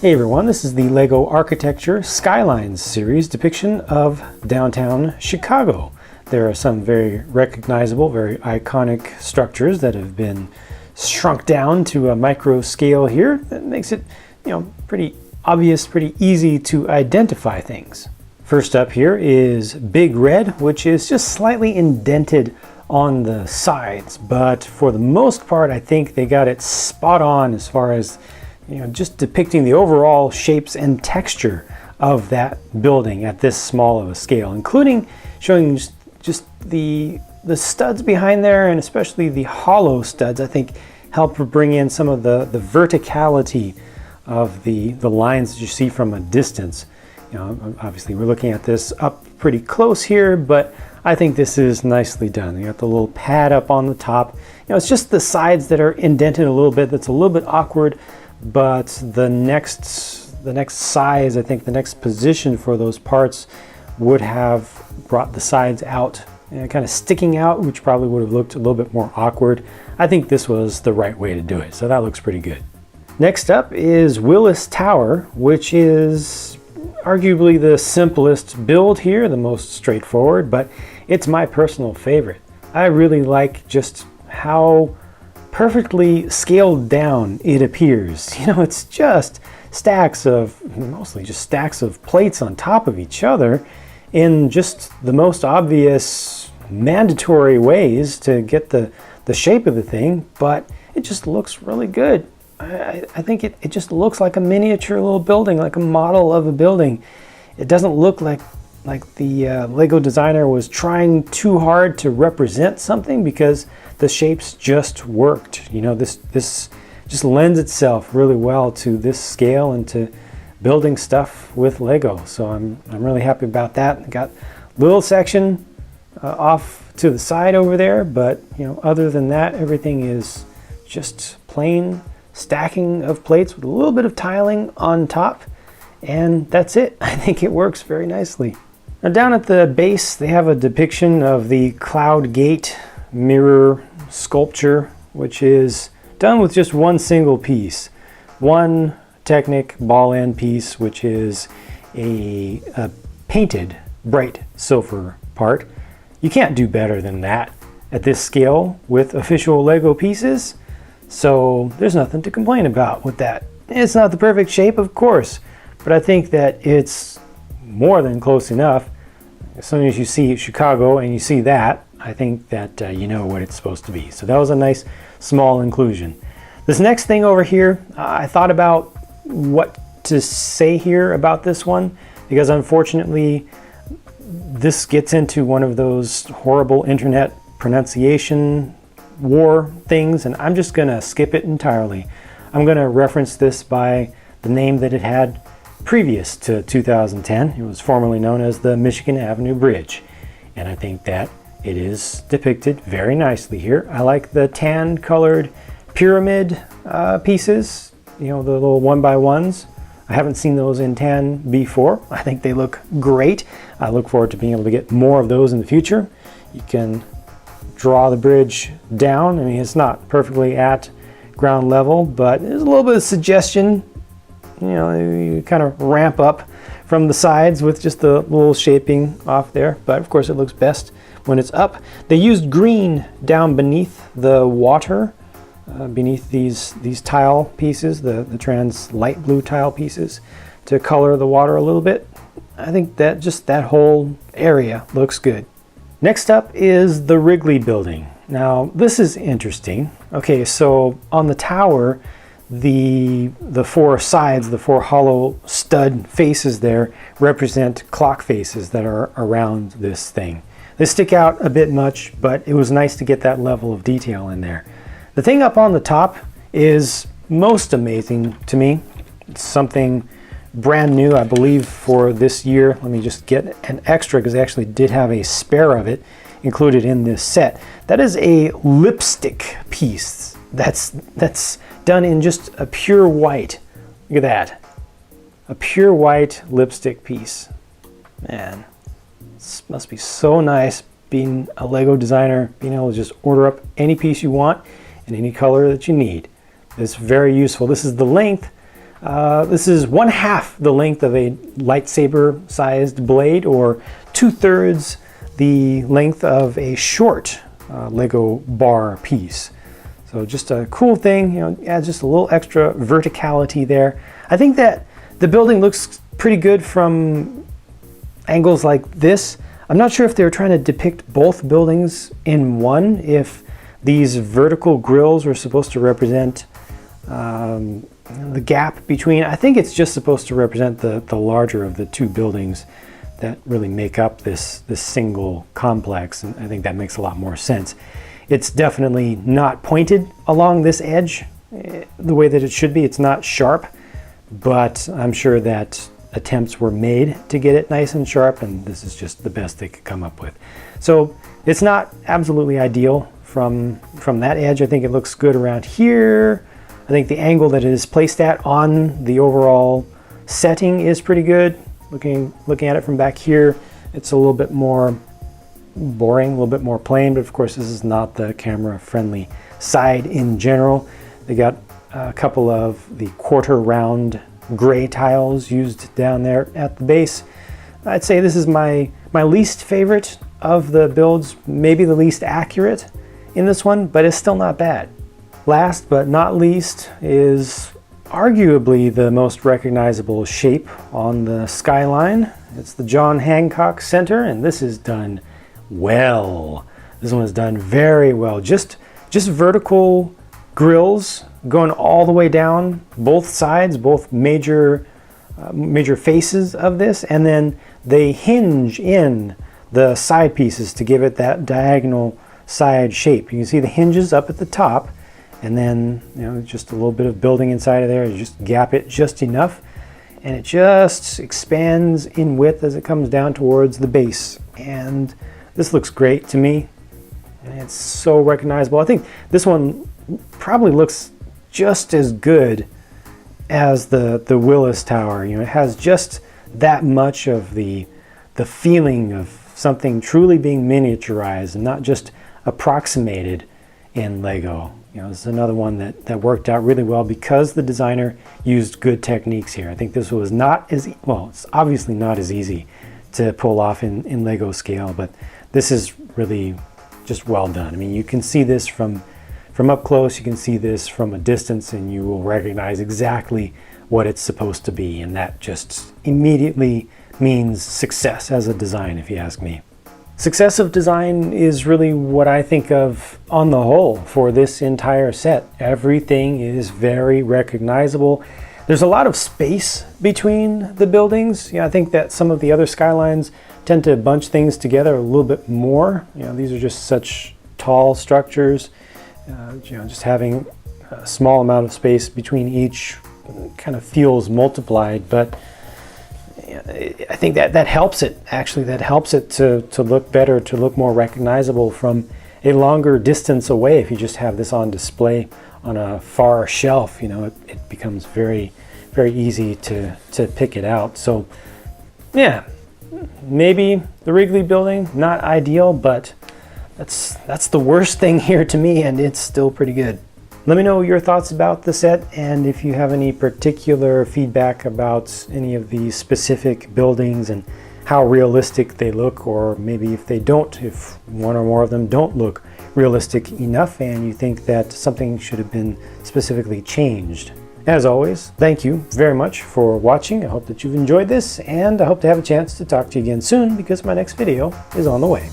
Hey everyone, this is the LEGO Architecture Skylines series depiction of downtown Chicago. There are some very recognizable, very iconic structures that have been shrunk down to a micro scale here. That makes it, pretty obvious, pretty easy to identify things. First up here is Big Red, which is just slightly indented on the sides, but for the most part I think they got it spot on as far as just depicting the overall shapes and texture of that building at this small of a scale, including showing just the studs behind there, and especially the hollow studs, I think help bring in some of the verticality of the lines that you see from a distance. Obviously we're looking at this up pretty close here, but I think this is nicely done. You got the little pad up on the top. It's just the sides that are indented a little bit that's a little bit awkward. But the next size, I think the next position for those parts would have brought the sides out, kind of sticking out, which probably would have looked a little bit more awkward. I think this was the right way to do it, so that looks pretty good. Next up is Willis Tower, which is arguably the simplest build here, the most straightforward, but it's my personal favorite. I really like just how perfectly scaled down it appears. It's just mostly just stacks of plates on top of each other in just the most obvious mandatory ways to get the shape of the thing, but it just looks really good. I think it just looks like a miniature little building, like a model of a building. It doesn't look like the Lego designer was trying too hard to represent something, because the shapes just worked. This just lends itself really well to this scale and to building stuff with Lego. So I'm really happy about that. Got a little section off to the side over there, but other than that, everything is just plain stacking of plates with a little bit of tiling on top, and that's it. I think it works very nicely. Now down at the base, they have a depiction of the Cloud Gate mirror sculpture, which is done with just one single piece. One Technic ball end piece, which is a painted bright silver part. You can't do better than that at this scale with official Lego pieces, so there's nothing to complain about with that. It's not the perfect shape, of course, but I think that it's more than close enough. As soon as you see Chicago and you see that, I think that you know what it's supposed to be. So that was a nice small inclusion. This next thing over here, I thought about what to say here about this one, because unfortunately this gets into one of those horrible internet pronunciation war things, and I'm just gonna skip it entirely. I'm gonna reference this by the name that it had previous to 2010. It was formerly known as the Michigan Avenue Bridge, and I think that it is depicted very nicely here. I like the tan colored pyramid pieces, the little 1x1s. I haven't seen those in tan before. I think they look great. I look forward to being able to get more of those in the future. You can draw the bridge down. I mean, it's not perfectly at ground level, but there's a little bit of suggestion. You kind of ramp up from the sides with just the little shaping off there, but of course it looks best when it's up. They used green down beneath the water, beneath these tile pieces, the trans light blue tile pieces, to color the water a little bit. I think that just that whole area looks good. Next up is the Wrigley building. Now this is interesting. Okay, so on the tower, the four sides, the four hollow stud faces there represent clock faces that are around this thing. They stick out a bit much, but it was nice to get that level of detail in there. The thing up on the top is most amazing to me. It's something brand new, I believe, for this year. Let me just get an extra, because they actually did have a spare of it included in this set. That is a lipstick piece that's done in just a pure white. Look at that. A pure white lipstick piece. Man, this must be so nice being a Lego designer, being able to just order up any piece you want in any color that you need. It's very useful. This is the length This is 1/2 the length of a lightsaber-sized blade, or 2/3 the length of a short Lego bar piece. So just a cool thing, you know, adds just a little extra verticality there. I think that the building looks pretty good from angles like this. I'm not sure if they were trying to depict both buildings in one, if these vertical grills were supposed to represent the gap between. I think it's just supposed to represent the larger of the two buildings that really make up this single complex, and I think that makes a lot more sense. It's definitely not pointed along this edge the way that it should be. It's not sharp, but I'm sure that attempts were made to get it nice and sharp, and this is just the best they could come up with. So it's not absolutely ideal from that edge. I think it looks good around here. I think the angle that it is placed at on the overall setting is pretty good. Looking at it from back here, it's a little bit more boring, a little bit more plain, but of course this is not the camera friendly side in general. They got a couple of the quarter round gray tiles used down there at the base. I'd say this is my least favorite of the builds, maybe the least accurate in this one, but it's still not bad. Last but not least is arguably the most recognizable shape on the skyline. It's the John Hancock Center, and this is done well. This one is done very well. Just vertical grills going all the way down both sides, both major faces of this, and then they hinge in the side pieces to give it that diagonal side shape. You can see the hinges up at the top, and then, you know, just a little bit of building inside of there. You just gap it just enough, and it just expands in width as it comes down towards the base. And this looks great to me, and it's so recognizable. I think this one probably looks just as good as the Willis Tower. You know, it has just that much of the feeling of something truly being miniaturized and not just approximated in Lego. You know, this is another one that worked out really well because the designer used good techniques here. I think this was not as, well, it's obviously not as easy to pull off in Lego scale, but this is really just well done. I mean, you can see this from up close, you can see this from a distance, and you will recognize exactly what it's supposed to be, and that just immediately means success as a design, if you ask me. Success of design is really what I think of on the whole for this entire set. Everything is very recognizable. There's a lot of space between the buildings. I think that some of the other skylines tend to bunch things together a little bit more. You know, these are just such tall structures. You know, just having a small amount of space between each kind of feels multiplied, but I think that helps it, actually. That helps it to look better, to look more recognizable from a longer distance away. If you just have this on display on a far shelf, you know, it becomes very, very easy to pick it out. So yeah, maybe the Wrigley building, not ideal, but that's the worst thing here to me, and it's still pretty good. Let me know your thoughts about the set, and if you have any particular feedback about any of these specific buildings and how realistic they look, or maybe if they don't, if one or more of them don't look realistic enough and you think that something should have been specifically changed. As always, thank you very much for watching. I hope that you've enjoyed this, and I hope to have a chance to talk to you again soon because my next video is on the way.